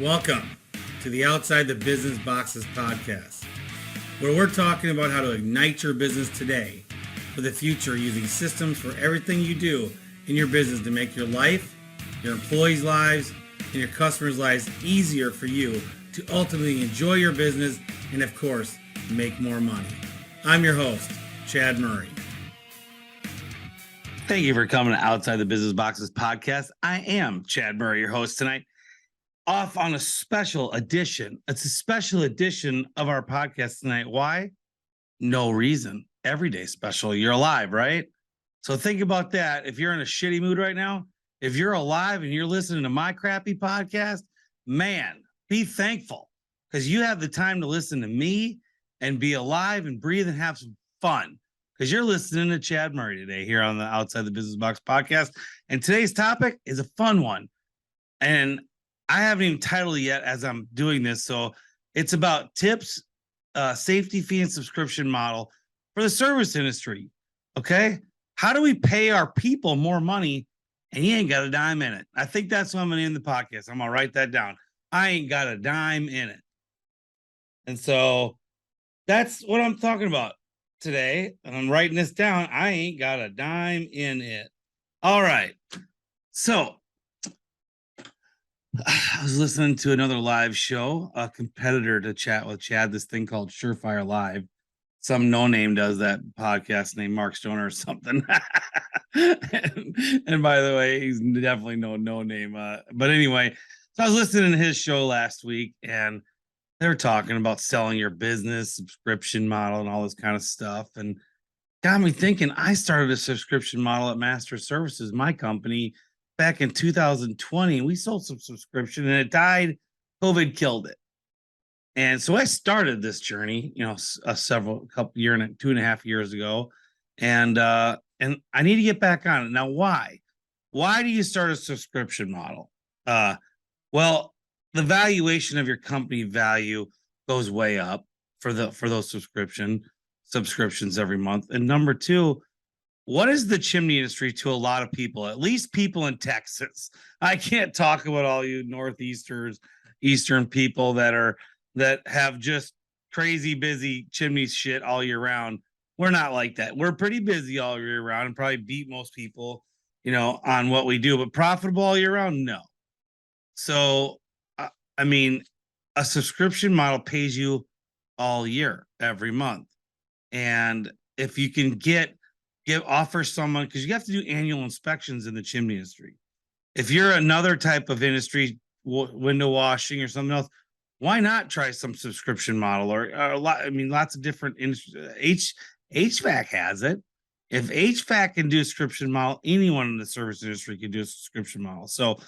Welcome to the Outside the Business Boxes podcast, where we're talking about how to ignite your business today for the future using systems for everything you do in your business to make your life, your employees' lives, and your customers' lives easier for you to ultimately enjoy your business and, of course, make more money. I'm your host, Chad Murray. Thank you for coming to Outside the Business Boxes podcast. I am Chad Murray, your host tonight, off on a special edition. It's a special edition of our podcast tonight. Why? No reason. Everyday special. You're alive, right? So think about that. If you're in a shitty mood right now, if you're alive and you're listening to my crappy podcast, man, be thankful because you have the time to listen to me and be alive and breathe and have some fun. Because you're listening to Chad Murray today here on the Outside the Business Box podcast. And today's topic is a fun one. And I haven't even titled it yet as I'm doing this. So it's about tips, safety fee and subscription model for the service industry. Okay. How do we pay our people more money and you ain't got a dime in it? I think that's what I'm going to end the podcast. I'm going to write that down. I ain't got a dime in it. And so that's what I'm talking about today. And I'm writing this down. I ain't got a dime in it. All right. So I was listening to another live show, a competitor to Chat with Chad, this thing called Surefire Live. Some no-name does that podcast named Mark Stoner or something. and by the way, he's definitely no name. But anyway, so I was listening to his show last week, and they were talking about selling your business, subscription model, and all this kind of stuff. And got me thinking, I started a subscription model at Master Services, my company, back in 2020. We sold some subscription and it died. COVID killed it. And so I started this journey, couple year and 2.5 years ago. And I need to get back on it. Now, why? Why do you start a subscription model? Well, the valuation of your company value goes way up for those subscriptions every month. And number two, what is the chimney industry to a lot of people, at least people in Texas? I can't talk about all you Eastern people that have just crazy busy chimney shit all year round. We're not like that. We're pretty busy all year round and probably beat most people, on what we do, but profitable all year round? No. So, a subscription model pays you all year, every month. And if you can offer someone, because you have to do annual inspections in the chimney industry. If you're another type of industry, window washing or something else, why not try some subscription model or lots of different industries. HVAC has it. If HVAC can do a subscription model, anyone in the service industry can do a subscription model. So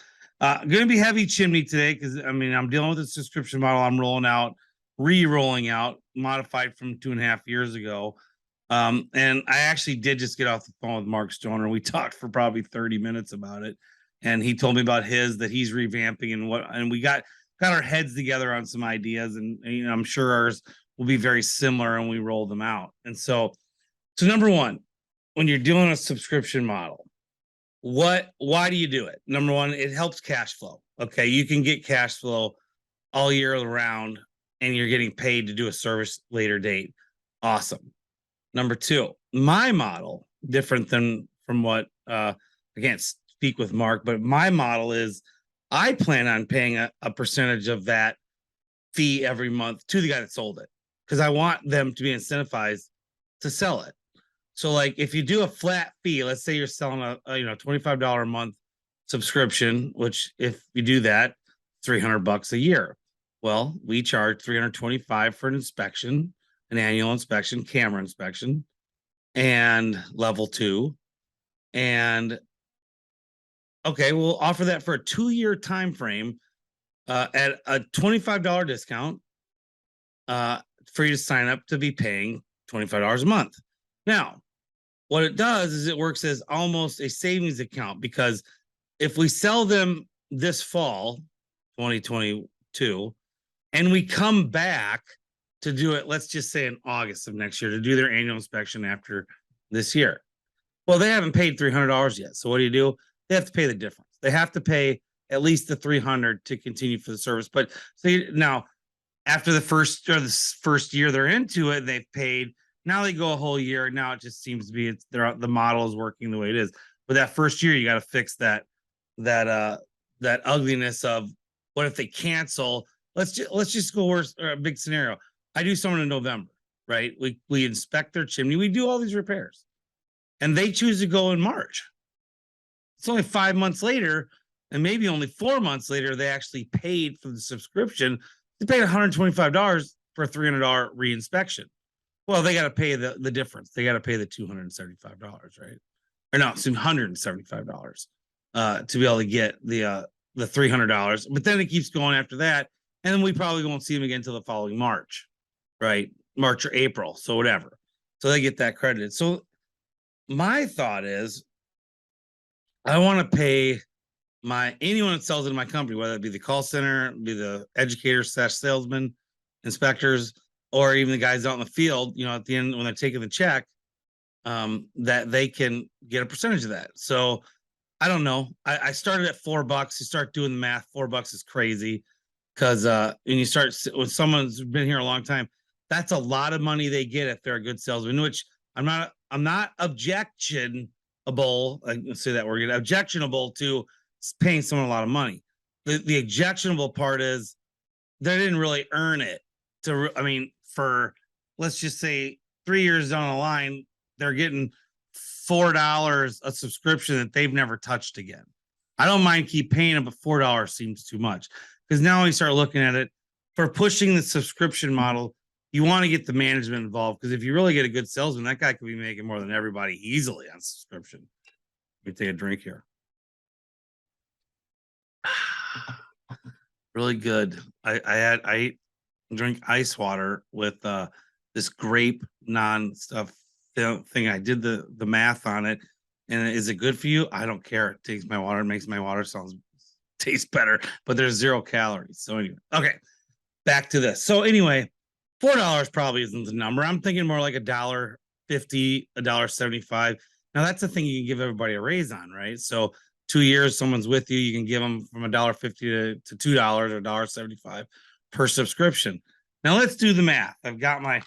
going to be heavy chimney today because I'm dealing with a subscription model I'm re-rolling out, modified from 2.5 years ago. And I actually did just get off the phone with Mark Stoner. We talked for probably 30 minutes about it. And he told me about that he's revamping and we got our heads together on some ideas. And I'm sure ours will be very similar and we roll them out. And so number one, when you're doing a subscription model, why do you do it? Number one, it helps cash flow. Okay. You can get cash flow all year round and you're getting paid to do a service later date. Awesome. Number two, my model, different than from what I can't speak with Mark, but my model is I plan on paying a percentage of that fee every month to the guy that sold it because I want them to be incentivized to sell it. So like if you do a flat fee, let's say you're selling a $25 a month subscription, which if you do that, $300 a year. Well, we charge $325 for an inspection, an annual inspection, camera inspection, and level 2. And okay, we'll offer that for a 2-year time frame at a $25 discount for you to sign up to be paying $25 a month. Now, what it does is it works as almost a savings account because if we sell them this fall, 2022, and we come back to do it, let's just say in August of next year, to do their annual inspection after this year. Well, they haven't paid $300 yet. So what do? They have to pay the difference. They have to pay at least the 300 to continue for the service. But see now, after the first year they're into it, they've paid. Now they go a whole year. Now it just seems to be the model is working the way it is. But that first year, you got to fix that ugliness of what if they cancel. Let's just go worse, or a big scenario. I do someone in November, right? We inspect their chimney, we do all these repairs, and they choose to go in March. It's only 5 months later, and maybe only 4 months later, they actually paid for the subscription. They paid $125 for a $300 reinspection. Well, they got to pay the difference. They got to pay the $275, right? Or no, it's $175 to be able to get the $300. But then it keeps going after that, and then we probably won't see them again until the following March, right? March or April, so whatever. So they get that credited. So my thought is, I want to pay anyone that sells in my company, whether it be the call center, be the educators, salesmen, inspectors, or even the guys out in the field, at the end when they're taking the check, that they can get a percentage of that. So I don't know. I started at $4. You start doing the math. $4 is crazy because when you start with someone's been here a long time, that's a lot of money they get if they're a good salesman. Which I'm not objectionable. I can say that word. Objectionable to paying someone a lot of money. The objectionable part is they didn't really earn it. For let's just say 3 years down the line, they're getting $4 a subscription that they've never touched again. I don't mind keep paying them, but $4 seems too much, because now we start looking at it for pushing the subscription model. You want to get the management involved, because if you really get a good salesman, that guy could be making more than everybody easily on subscription. Let me take a drink here. Really good. I drink ice water with this grape non-stuff thing. I did the math on it, and is it good for you? I don't care. It takes my water, makes my water taste better, but there's 0 calories. So anyway, okay, back to this. So anyway, $4 probably isn't the number. I'm thinking more like $1.50, $1.75. Now that's the thing you can give everybody a raise on, right? So 2 years, someone's with you, you can give them from $1.50 to $2 or $1.75 per subscription. Now let's do the math. I've got my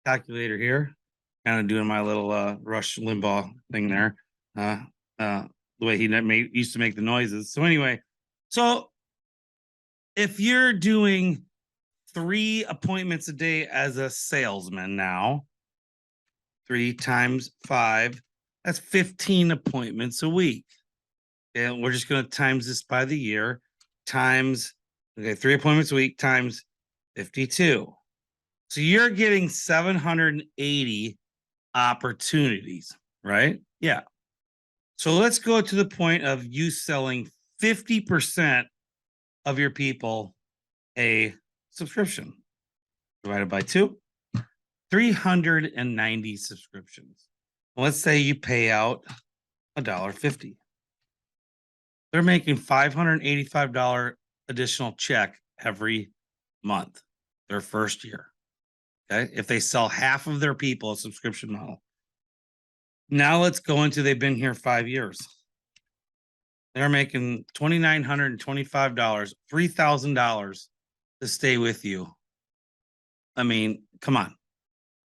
calculator here, kind of doing my little Rush Limbaugh thing there. The way he used to make the noises. So anyway, so if you're doing 3 appointments a day as a salesman now, 3 times 5, that's 15 appointments a week. And we're just going to times this by the year, times, 3 appointments a week times 52. So you're getting 780 opportunities, right? Yeah. So let's go to the point of you selling 50% of your people a subscription. Divided by 2, 390 subscriptions. Let's say you pay out $1.50. They're making $585 additional check every month, their first year. Okay. If they sell half of their people a subscription model. Now let's go into, they've been here 5 years. They're making $2,925, $3,000 to stay with you. I mean, come on.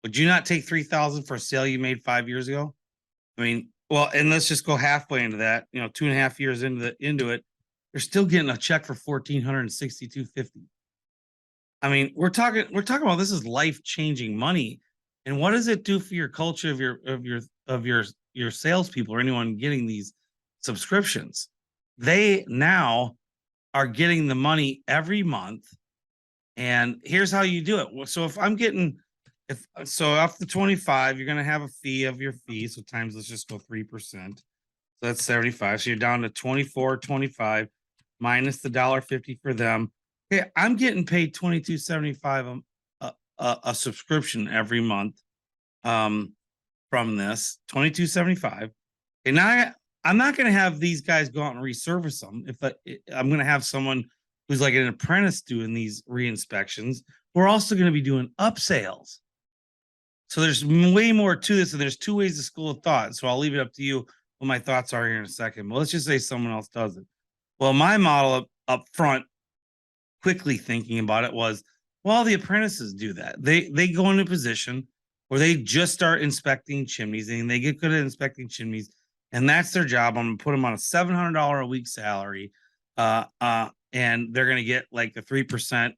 Would you not take $3,000 for a sale you made 5 years ago? I mean, well, and let's just go halfway into that. 2.5 years into it, they're still getting a check for $1,462.50. I mean, we're talking about, this is life-changing money. And what does it do for your culture of your salespeople or anyone getting these subscriptions? They now are getting the money every month. And here's how you do it. So if I'm getting, off the 25, you're going to have a fee of your fee. So times, let's just go 3%. So that's 75. So you're down to 24.25 minus the $1.50 for them. Okay, I'm getting paid $22.75 a subscription every month from this, $22.75. And now I'm not going to have these guys go out and resurface them. I'm going to have someone who's like an apprentice doing these re-inspections. We're also going to be doing upsales. So there's way more to this, and there's 2 ways to school of thought. So I'll leave it up to you what my thoughts are here in a second. But let's just say someone else does it. Well, my model up front, quickly thinking about it, was, well, the apprentices do that. They go into a position where they just start inspecting chimneys and they get good at inspecting chimneys, and that's their job. I'm gonna put them on a $700 a week salary, and they're gonna get like a 3%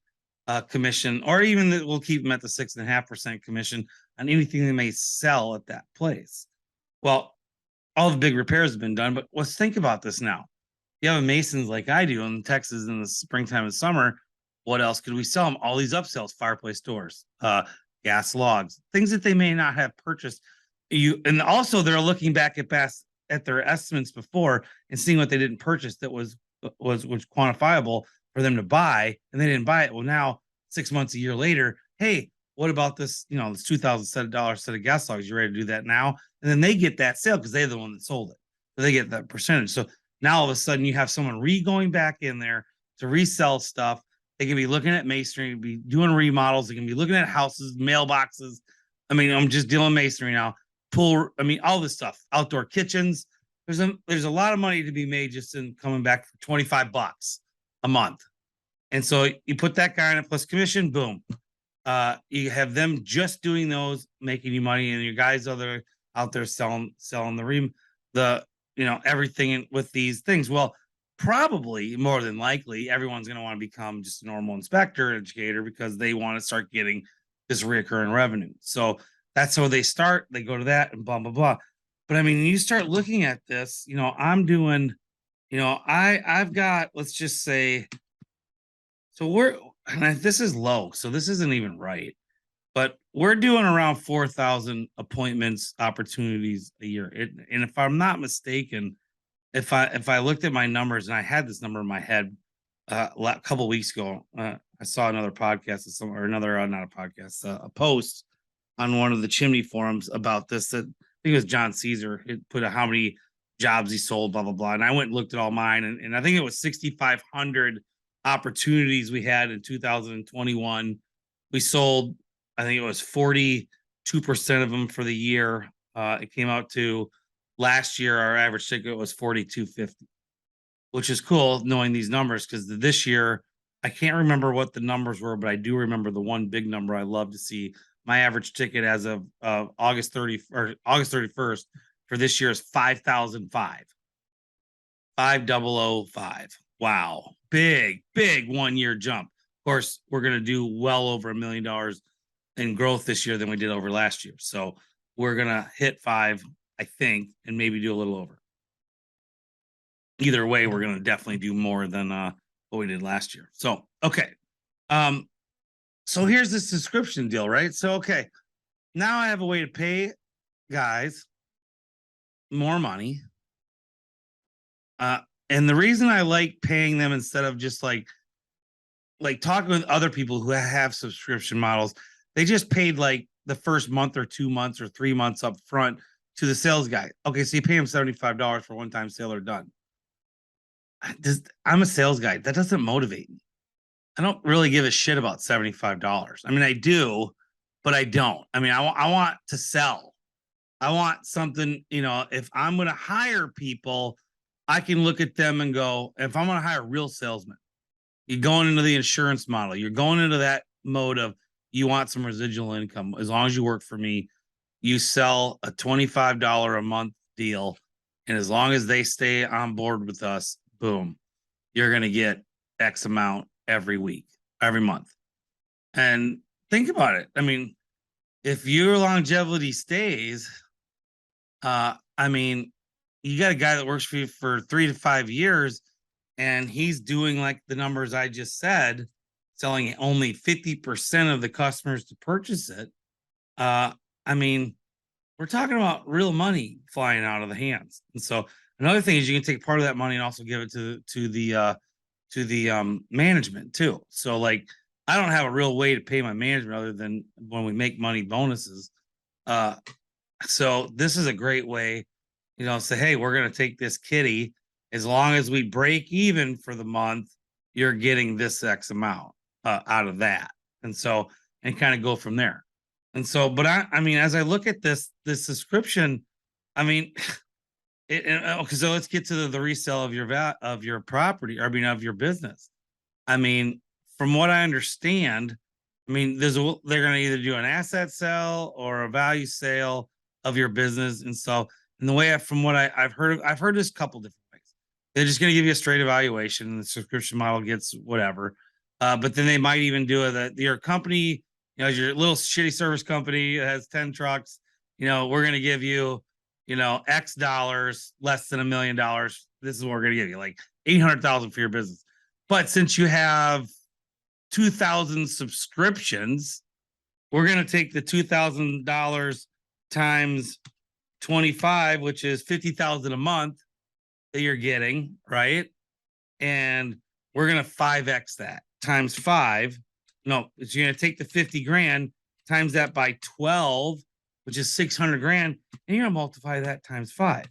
commission, or even we'll keep them at the 6.5% commission on anything they may sell at that place. Well, all the big repairs have been done, but let's think about this now. You have a Masons like I do in Texas in the springtime and summer. What else could we sell them? All these upsells, fireplace doors, gas logs, things that they may not have purchased. And also they're looking back at their estimates before and seeing what they didn't purchase that was quantifiable for them to buy, and they didn't buy it. Well, now 6 months, a year later, hey, what about this? This $2,000 set of gas logs. You ready to do that now? And then they get that sale because they're the one that sold it. So they get that percentage. So now all of a sudden you have someone going back in there to resell stuff. They can be looking at masonry, be doing remodels. They can be looking at houses, mailboxes. I mean, I'm just dealing masonry now. Pool, I mean, all this stuff, outdoor kitchens. There's a lot of money to be made just in coming back for $25 a month. And so you put that guy on a plus commission, boom. You have them just doing those, making you money, and your guys out there selling the everything with these things. Well, probably more than likely, everyone's going to want to become just a normal inspector, educator, because they want to start getting this recurring revenue. So that's how they start. They go to that and blah, blah, blah. But I mean, you start looking at this, I'm doing, I've got, let's just say, so this is low, so this isn't even right, but we're doing around 4,000 appointments, opportunities a year. And if I'm not mistaken, if I looked at my numbers, and I had this number in my head a couple of weeks ago, I saw another podcast not a podcast, a post on one of the chimney forums about this. That I think it was John Caesar. It put how many jobs he sold, blah blah blah. And I went and looked at all mine, and I think it was 6,500 opportunities we had in 2021. We sold, I think it was 42% of them for the year. It came out to last year, our average ticket was $4,250, which is cool knowing these numbers, because this year, I can't remember what the numbers were, but I do remember the one big number I love to see. My average ticket as of August 31st for this year is 5,005. 5,005. Wow. Big 1 year jump. Of course, we're going to do well over $1 million in growth this year than we did over last year. So we're going to hit 5, I think, and maybe do a little over. Either way, we're going to definitely do more than what we did last year. So, okay. So here's this subscription deal, right? So, okay. Now I have a way to pay guys more money. And the reason I like paying them instead of just like talking with other people who have subscription models, they just paid like the first month or 2 months or 3 months up front to the sales guy. Okay, so you pay him $75 for one-time sale or done. I'm a sales guy. That doesn't motivate me. I don't really give a shit about $75. I mean, I do, but I don't. I mean, I want to sell. I want something, if I'm going to hire people, I can look at them and go, if I'm going to hire real salesmen, you're going into the insurance model. You're going into that mode of you want some residual income. As long as you work for me, you sell a $25 a month deal. And as long as they stay on board with us, boom, you're going to get X amount every week, every month. And think about it. I mean, if your longevity stays, I mean, you got a guy that works for you for 3 to 5 years, and he's doing like the numbers I just said, selling only 50% of the customers to purchase it. I mean, we're talking about real money flying out of the hands. And so another thing is you can take part of that money and also give it to the management too. So like, I don't have a real way to pay my management other than when we make money bonuses. So this is a great way, say, hey, we're going to take this kitty. As long as we break even for the month, you're getting this X amount out of that. And so, and kind of go from there. And so, but I mean, as I look at this subscription, I mean, Okay, so let's get to the resale of your property, or I mean of your business. I mean, from what I understand, I mean, they're going to either do an asset sale or a value sale of your business, and so and the way from what I've heard this a couple different ways. They're just going to give you a straight evaluation, and the subscription model gets whatever. But then they might even do that your company, your little shitty service company that has 10 trucks, we're going to give you, X dollars, less than $1 million. This is what we're going to give you, like 800,000 for your business. But since you have 2,000 subscriptions, we're going to take the $2,000 times 25, which is 50,000 a month that you're getting, right? And we're going to 5x that times 5. No, it's you're going to take the 50 grand times that by 12, which is 600 grand, and you're going to multiply that times 5.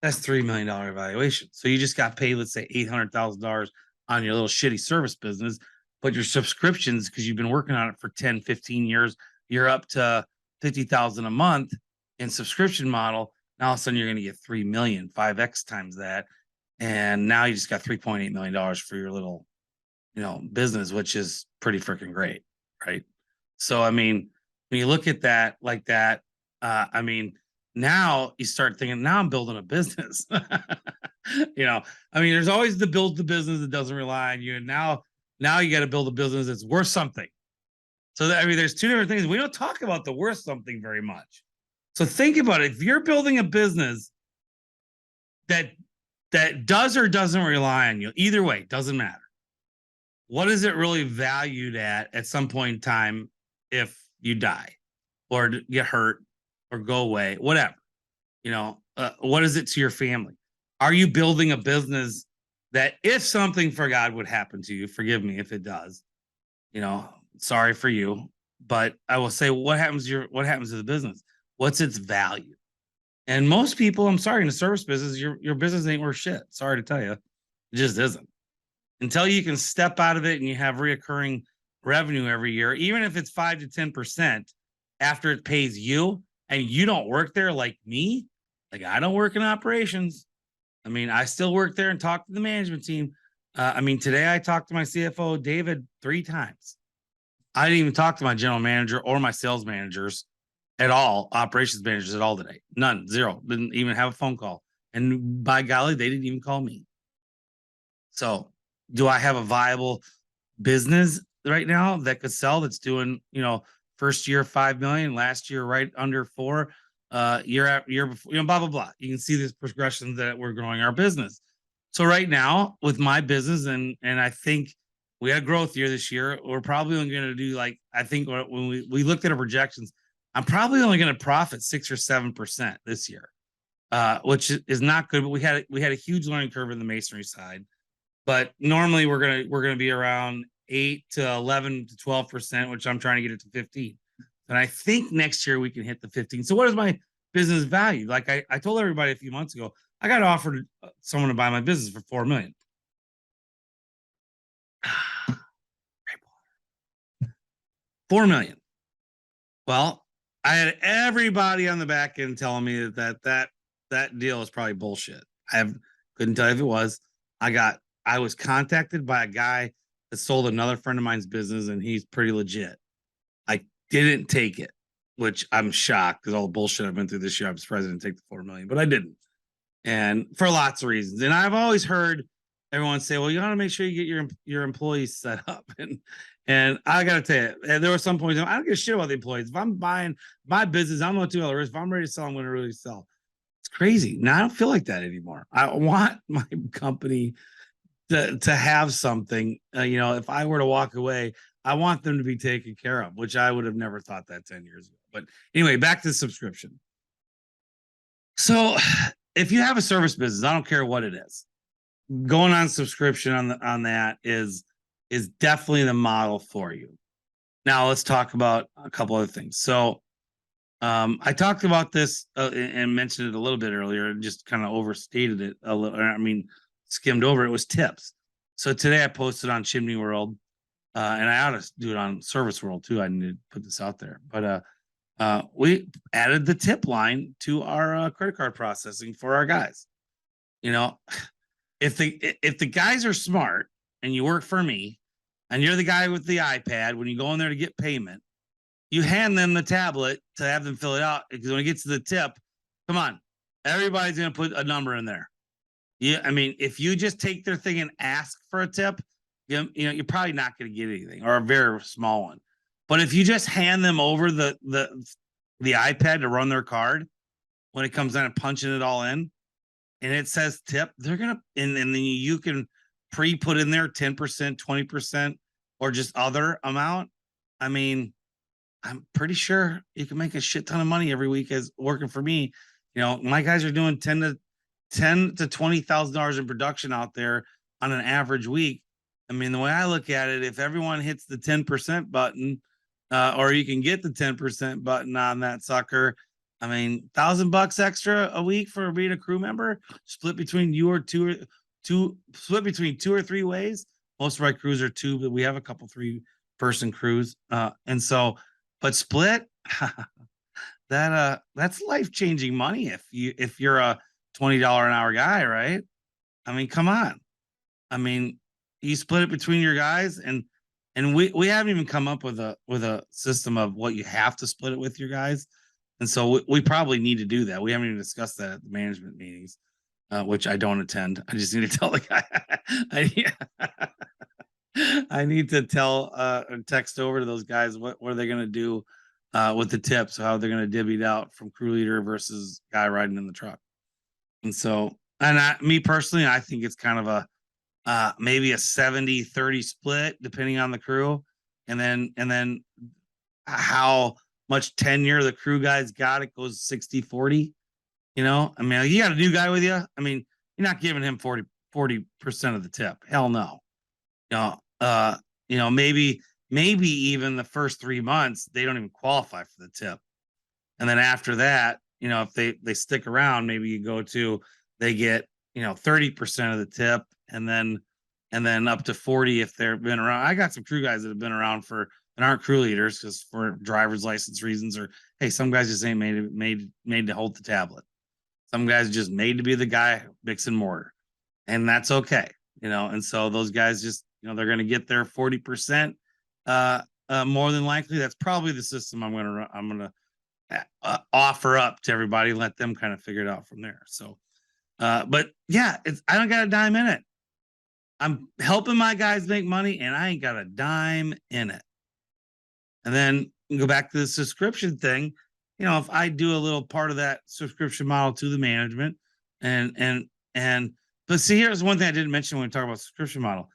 That's $3 million valuation. So you just got paid, let's say $800,000 on your little shitty service business, but your subscriptions, because you've been working on it for 10, 15 years, you're up to 50,000 a month in subscription model. Now all of a sudden you're going to get 3 million, 5x times that. And now you just got $3.8 million for your little, business, which is pretty freaking great. Right. So, I mean, when you look at that like that, I mean, now you start thinking, now I'm building a business. I mean, there's always the build the business that doesn't rely on you. And now you got to build a business that's worth something. So I mean, there's two different things. We don't talk about the worth something very much. So think about it. If you're building a business that does or doesn't rely on you, either way, doesn't matter. What is it really valued at some point in time if you die or get hurt or go away, whatever? What is it to your family? Are you building a business that if something for God would happen to you, forgive me if it does, sorry for you, but I will say, what happens to the business? What's its value? And most people, I'm sorry, in the service business, your business ain't worth shit. Sorry to tell you, it just isn't. Until you can step out of it and you have reoccurring revenue every year, even if it's 5 to 10% after it pays you, and you don't work there like me, like I don't work in operations. I mean, I still work there and talk to the management team. I mean, today I talked to my CFO, David, 3 times. I didn't even talk to my general manager or my sales managers at all, operations managers at all today. None, 0. Didn't even have a phone call. And by golly, they didn't even call me. So do I have a viable business right now that could sell that's doing, first year 5 million, last year right under 4, year before, blah, blah, blah. You can see this progression that we're growing our business. So right now with my business, and I think we had a growth year this year, we're probably only going to do I think when we looked at our projections, I'm probably only going to profit 6 or 7% this year, which is not good. But we had a huge learning curve in the masonry side. But normally we're gonna be around 8 to 11 to 12%, which I'm trying to get it to 15. And I think next year we can hit the 15. So what is my business value? Like I told everybody a few months ago, I got offered someone to buy my business for $4 million. $4 million. Well, I had everybody on the back end telling me that deal is probably bullshit. Couldn't tell you if it was. I was contacted by a guy that sold another friend of mine's business, and he's pretty legit. I didn't take it, which I'm shocked because all the bullshit I've been through this year. I'm surprised I didn't take the $4 million, but I didn't. And for lots of reasons. And I've always heard everyone say, well, you got to make sure you get your employees set up. And I got to tell you, there were some points, I don't give a shit about the employees. If I'm buying my business, I'm going to do risk. If I'm ready to sell, I'm going to really sell. It's crazy. Now I don't feel like that anymore. I want my company to have something, if I were to walk away, I want them to be taken care of, which I would have never thought that 10 years ago. But anyway, back to subscription. So if you have a service business, I don't care what it is, going on subscription on that is definitely the model for you. Now let's talk about a couple other things. So I talked about this and mentioned it a little bit earlier and just kind of overstated it a little. I mean, skimmed over it. Was tips. So today I posted on Chimney World, and I ought to do it on Service World too. I need to put this out there, but we added the tip line to our credit card processing for our guys. You know, if the guys are smart and you work for me and you're the guy with the iPad, when you go in there to get payment, you hand them the tablet to have them fill it out, because when it gets to the tip, come on, everybody's going to put a number in there. Yeah, I mean, if you just take their thing and ask for a tip, you're probably not going to get anything, or a very small one. But if you just hand them over the iPad to run their card, when it comes down to punching it all in, and it says tip, they're gonna and then you can put in there 10%, 20%, or just other amount. I mean, I'm pretty sure you can make a shit ton of money every week as working for me. You know, my guys are doing ten to $20,000 in production out there on an average week. I mean, the way I look at it, if everyone hits the 10% button, or you can get the 10% button on that sucker, I mean, $1,000 extra a week for being a crew member, split between split between 2 or 3 ways. Most of my crews are 2, but we have a couple 3-person crews. And so, but split, that's life-changing money if you're a $20 an hour guy, right? I mean, come on. I mean, you split it between your guys, and we haven't even come up with a system of what you have to split it with your guys. And so we probably need to do that. We haven't even discussed that at the management meetings, which I don't attend. I just need to tell the guy. I need to tell text over to those guys what are they going to do with the tips, how they're going to divvy it out from crew leader versus guy riding in the truck. And so, me personally, I think it's kind of a maybe a 70-30 split depending on the crew, and then how much tenure the crew guys got. It goes 60-40. You know, I mean, you got a new guy with you. I mean, you're not giving him 40% of the tip. Hell no. Maybe even the first 3 months they don't even qualify for the tip, and then after that, if they stick around, maybe you go to they get 30% of the tip, and then up to 40 if they've been around. I got some crew guys that have been around and aren't crew leaders because for driver's license reasons, or hey, some guys just ain't made to hold the tablet. Some guys just made to be the guy mixing mortar, and that's okay, And so those guys just they're going to get their 40%. More than likely, that's probably the system I'm gonna offer up to everybody. Let them kind of figure it out from there. So, but yeah, I don't got a dime in it. I'm helping my guys make money, and I ain't got a dime in it. And then go back to the subscription thing. If I do a little part of that subscription model to the management, but see, here's one thing I didn't mention when we talk about subscription model.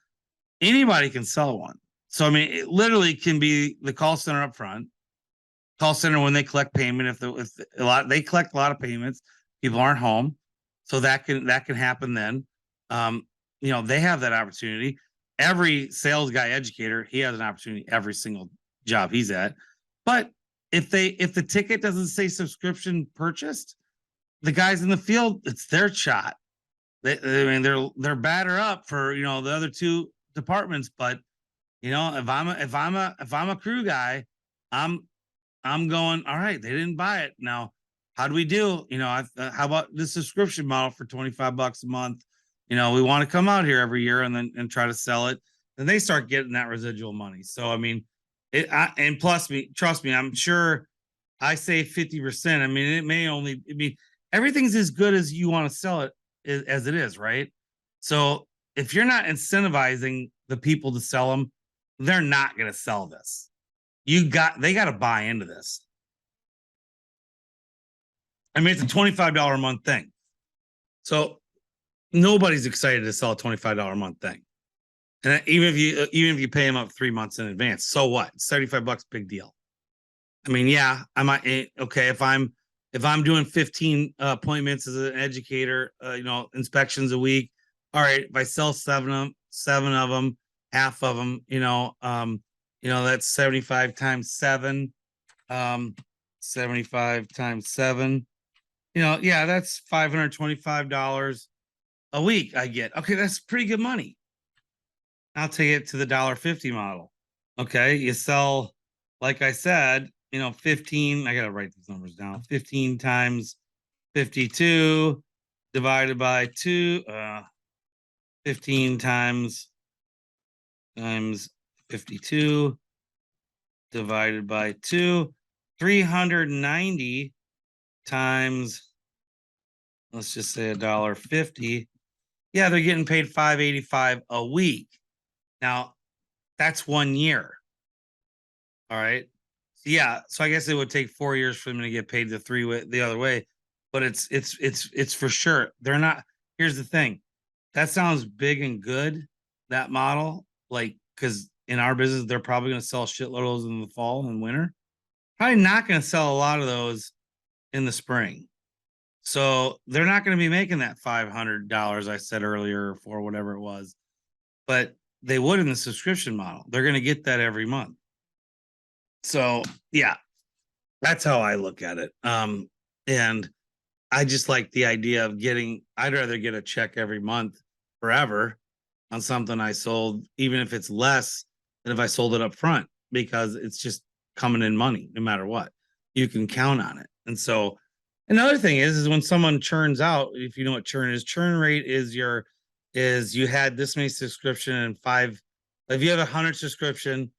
Anybody can sell one. So I mean, it literally can be the call center up front. Call center when they collect payment. They collect a lot of payments, people aren't home, so that can happen then. They have that opportunity. Every sales guy educator, he has an opportunity every single job he's at. But if the ticket doesn't say subscription purchased, the guys in the field, it's their shot. They're batter up for the other 2 departments. But if I'm a crew guy, I'm going, all right, they didn't buy it. Now, how do we do? How about the subscription model for $25 a month? We want to come out here every year and try to sell it. And they start getting that residual money. So, I mean, and plus trust me, I'm sure I say 50%. I mean, it may only be, everything's as good as you want to sell it as it is, right? So if you're not incentivizing the people to sell them, they're not going to sell this. They got to buy into this. I mean, it's a $25 a month thing. So nobody's excited to sell a $25 a month thing. And even if you pay them up 3 months in advance, so what? $75, big deal. I mean, yeah, I might. Okay, if I'm doing 15 appointments as an educator, inspections a week. All right, if I sell seven of them, half of them, that's 75 times 7. 75 times 7. Yeah, that's $525 a week I get. Okay, that's pretty good money. I'll take it to the $1.50 model. Okay, you sell, like I said, 15, I gotta write these numbers down. 15 times 52 divided by 2, 15 times 52 divided by 2, 390 times, let's just say $1.50. Yeah, they're getting paid $5.85 a week. Now, that's 1 year. All right. So yeah, so I guess it would take 4 years for them to get paid the other way, but it's for sure. They're not. Here's the thing. That sounds big and good, that model, like, because in our business, they're probably going to sell shitloads in the fall and winter. Probably not going to sell a lot of those in the spring. So they're not going to be making that $500 I said earlier for whatever it was, but they would in the subscription model. They're going to get that every month. So yeah, that's how I look at it. And I just like the idea of I'd rather get a check every month forever on something I sold, even if it's less than if I sold it up front, because it's just coming in money no matter what. You can count on it. And so another thing is when someone churns out, if you know what churn rate is you had this many subscription and 5, if you have 100 subscription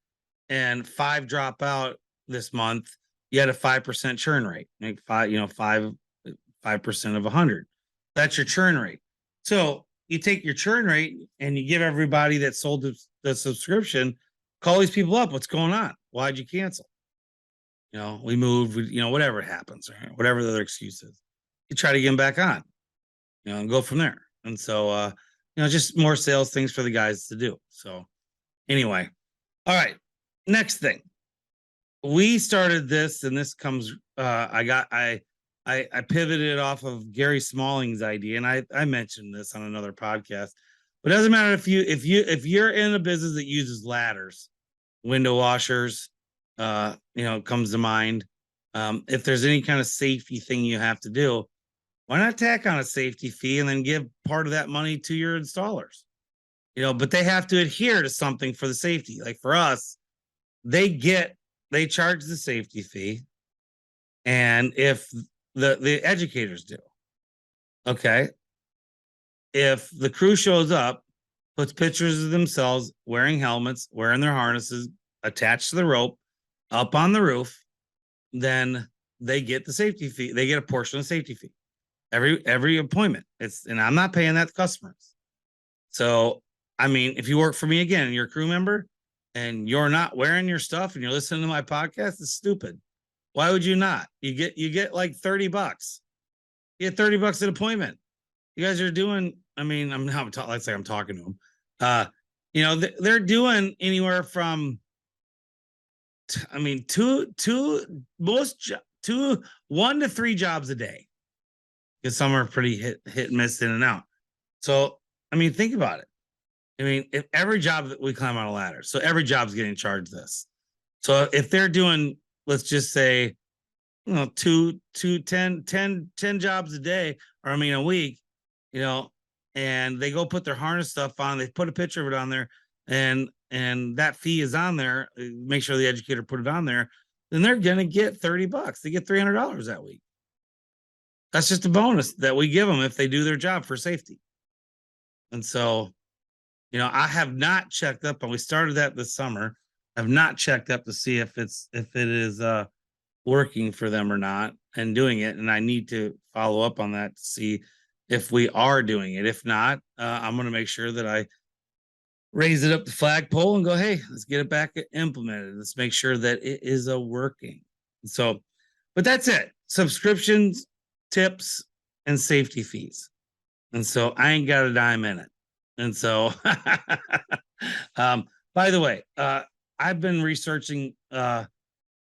and 5 drop out this month, you had a 5% churn rate, like 5% of 100. That's your churn rate. So you take your churn rate and you give everybody that sold the subscription, call these people up. What's going on? Why'd you cancel? We moved, whatever happens, or whatever the other excuse is. You try to get them back on, and go from there. And so, just more sales things for the guys to do. So anyway, all right. Next thing, we started this, and this comes. I pivoted off of Gary Smalling's idea, and I mentioned this on another podcast. But it doesn't matter if you're in a business that uses ladders, window washers, comes to mind. If there's any kind of safety thing you have to do, why not tack on a safety fee and then give part of that money to your installers? But they have to adhere to something for the safety. Like for us, they charge the safety fee. And if the educators do, okay, if the crew shows up, puts pictures of themselves wearing helmets, wearing their harnesses, attached to the rope, up on the roof, then they get the safety fee. They get a portion of the safety fee every appointment. And I'm not paying that to customers. So, I mean, if you work for me again and you're a crew member and you're not wearing your stuff and you're listening to my podcast, it's stupid. Why would you not? You get like $30. You get $30 an appointment. You guys are doing, I mean, let's say I'm talking to them. They're doing anywhere from, I mean, 1 to 3 jobs a day, because some are pretty hit and miss in and out. So, I mean, think about it. I mean, if every job that we climb on a ladder, so every job's getting charged this. So if they're doing, let's just say, 10 jobs a day, or a week, and they go put their harness stuff on, they put a picture of it on there, and that fee is on there, make sure the educator put it on there, then they're going to get $30. They get $300 that week. That's just a bonus that we give them if they do their job for safety. And so, I have not checked up, and we started that this summer. I've not checked up to see if it is working for them or not and doing it. And I need to follow up on that to see if we are doing it. If not, I'm going to make sure that I raise it up the flagpole and go, hey, let's get it back implemented. Let's make sure that it is working. So, but that's it. Subscriptions, tips, and safety fees. And so I ain't got a dime in it. And so, by the way, I've been researching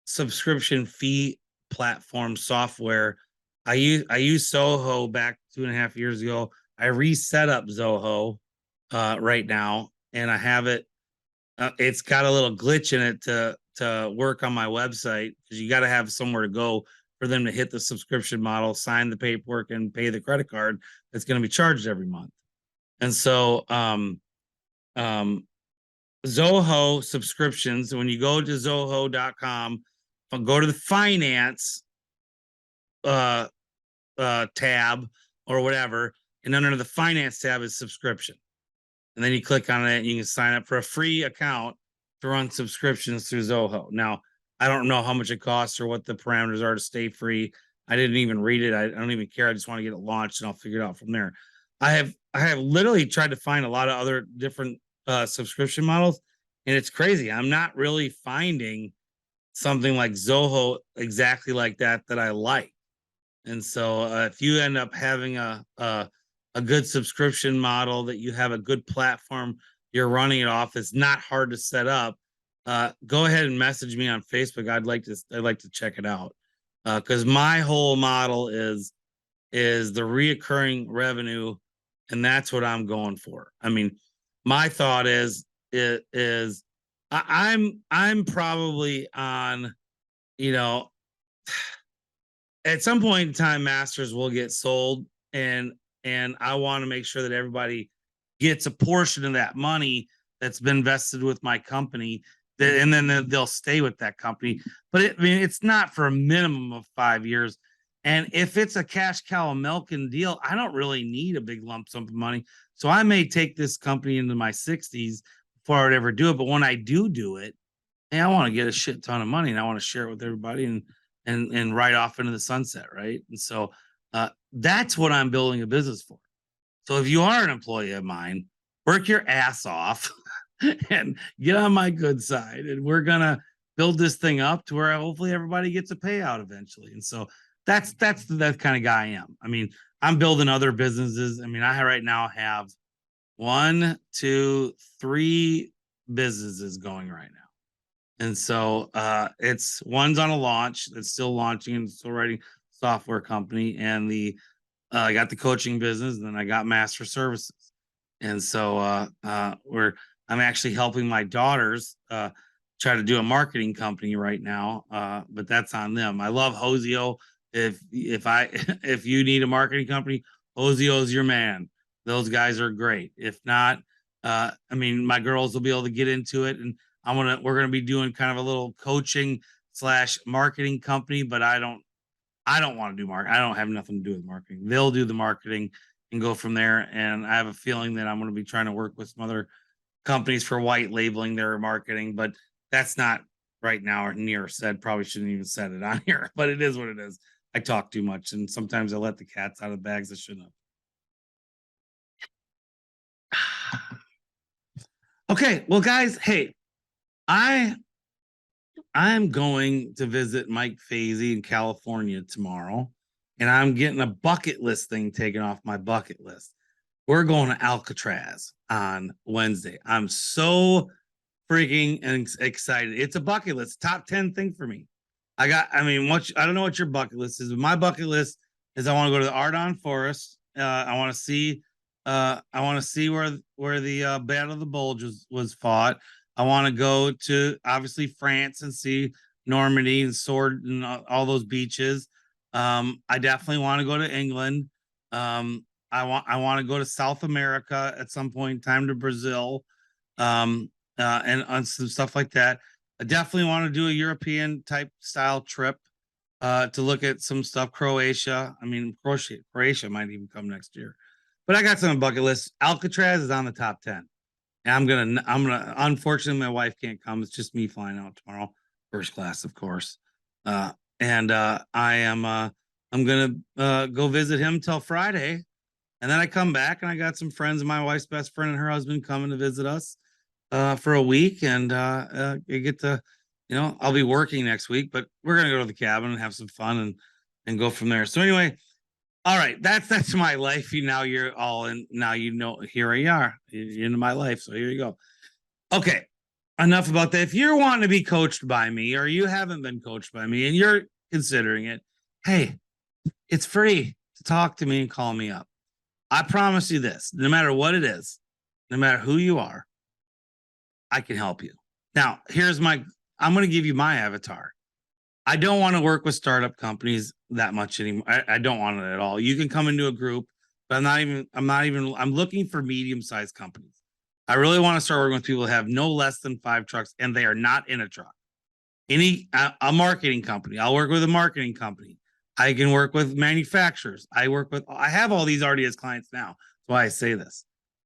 subscription fee platform software. I used Zoho back 2.5 years ago. I reset up Zoho right now, and I have it. It's got a little glitch in it to work on my website, because you got to have somewhere to go for them to hit the subscription model, sign the paperwork, and pay the credit card that's going to be charged every month. And so Zoho subscriptions, when you go to zoho.com go to the finance tab or whatever, and under the finance tab is subscription. And then you click on it and you can sign up for a free account to run subscriptions through Zoho. Now, I don't know how much it costs or what the parameters are to stay free. I didn't even read it. I don't even care. I just want to get it launched and I'll figure it out from there. I have literally tried to find a lot of other different subscription models, and it's crazy. I'm not really finding something like Zoho exactly like that I like. And so if you end up having a good subscription model, that you have a good platform you're running it off, it's not hard to set up. Go ahead and message me on Facebook. I'd like to check it out. Because my whole model is the reoccurring revenue, and that's what I'm going for. I mean, my thought is I'm probably on, you know, at some point in time, Masters will get sold, and I want to make sure that everybody gets a portion of that money that's been vested with my company, and then they'll stay with that company. But it's not for a minimum of 5 years. And if it's a cash cow milking deal, I don't really need a big lump sum of money. So I may take this company into my 60s before I would ever do it. But when I do it, hey, I want to get a shit ton of money, and I want to share it with everybody and ride off into the sunset, right? And so that's what I'm building a business for. So if you are an employee of mine, work your ass off and get on my good side, and we're gonna build this thing up to where hopefully everybody gets a payout eventually. And so that's the kind of guy I am. I mean, I'm building other businesses. I mean, I right now have 1, 2, 3 businesses going right now. And so it's one's on a launch, it's still launching and still writing software company, and I got the coaching business, and then I got Master Services. And so I'm actually helping my daughters try to do a marketing company right now, but that's on them. I love Hosio. If you need a marketing company, Hosio's your man. Those guys are great. If not, I mean, my girls will be able to get into it, and we're gonna be doing kind of a little coaching / marketing company, but I don't want to do marketing. I don't have nothing to do with marketing. They'll do the marketing and go from there. And I have a feeling that I'm going to be trying to work with some other companies for white labeling their marketing, but that's not right now or near said. Probably shouldn't even said it on here, but it is what it is. I talk too much, and sometimes I let the cats out of the bags I shouldn't have. Okay, well, guys, hey, I'm going to visit Mike Fazy in California tomorrow, and I'm getting a bucket list thing taken off my bucket list. We're going to Alcatraz on Wednesday. I'm so freaking excited. It's a bucket list, top 10 thing for me. I don't know what your bucket list is, but my bucket list is I want to go to the Ardon Forest. I want to see where the Battle of the Bulge was fought. I want to go to obviously France and see Normandy and Sword and all those beaches. I definitely want to go to England. I want to go to South America at some point in time, to Brazil, and on some stuff like that. I definitely want to do a European type style trip to look at some stuff. Croatia. I mean, Croatia might even come next year. But I got some on bucket list. Alcatraz is on the top 10. And I'm gonna. Unfortunately, my wife can't come. It's just me flying out tomorrow, first class, of course. I'm gonna go visit him till Friday, and then I come back, and I got some friends, my wife's best friend and her husband coming to visit us for a week, and you get to, I'll be working next week, but we're gonna go to the cabin and have some fun and go from there. So anyway. All right, that's my life. Now you're all in. Now here I are. You're into my life. So here you go. Okay, enough about that. If you're wanting to be coached by me, or you haven't been coached by me and you're considering it, hey, it's free to talk to me and call me up. I promise you this, no matter what it is, no matter who you are, I can help you. Now, I'm going to give you my avatar. I don't want to work with startup companies that much anymore. I don't want it at all. You can come into a group, but I'm looking for medium-sized companies. I really want to start working with people who have no less than 5 trucks, and they are not in a truck. a marketing company. I'll work with a marketing company. I can work with manufacturers. I have all these already as clients now. That's why I say this.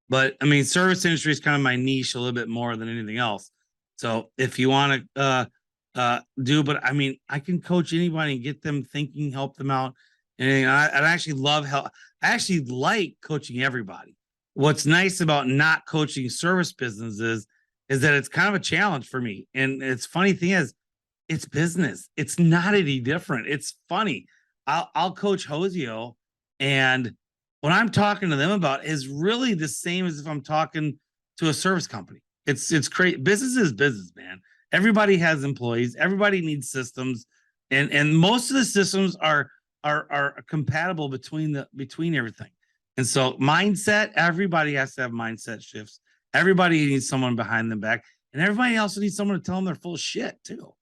But I mean, service industry is kind of my niche a little bit more than anything else. So if you want to but I mean, I can coach anybody and get them thinking, help them out. And I actually love help. I actually like coaching everybody. What's nice about not coaching service businesses is that it's kind of a challenge for me. And it's funny thing is, it's business. It's not any different. It's funny. I'll coach Hosio, and what I'm talking to them about is really the same as if I'm talking to a service company. It's great. Business is business, man. Everybody has employees. Everybody needs systems, and most of the systems are compatible between everything. And so mindset, everybody has to have mindset shifts. Everybody needs someone behind them back, and everybody also needs someone to tell them they're full of shit too.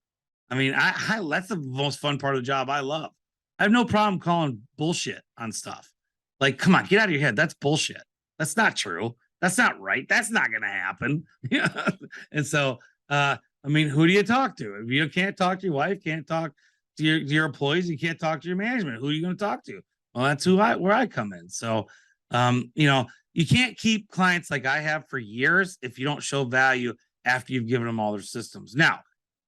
I mean, I that's the most fun part of the job I love. I have no problem calling bullshit on stuff. Like, come on, get out of your head. That's bullshit. That's not true. That's not right. That's not going to happen. Yeah. And so, I mean, who do you talk to? If you can't talk to your wife, can't talk to your employees, you can't talk to your management. Who are you going to talk to? Well, that's where I come in. So, you can't keep clients like I have for years if you don't show value after you've given them all their systems. Now,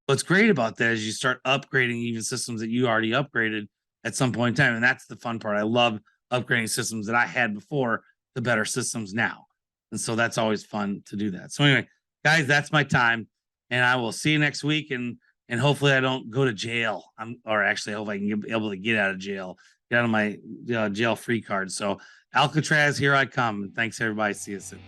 what's great about that is you start upgrading even systems that you already upgraded at some point in time. And that's the fun part. I love upgrading systems that I had before to better systems now. And so that's always fun to do that. So anyway, guys, that's my time. And I will see you next week. And hopefully I don't go to jail. Or actually, I hope I can be able to get out of jail, get out of my jail free card. So Alcatraz, here I come. Thanks, everybody. See you soon.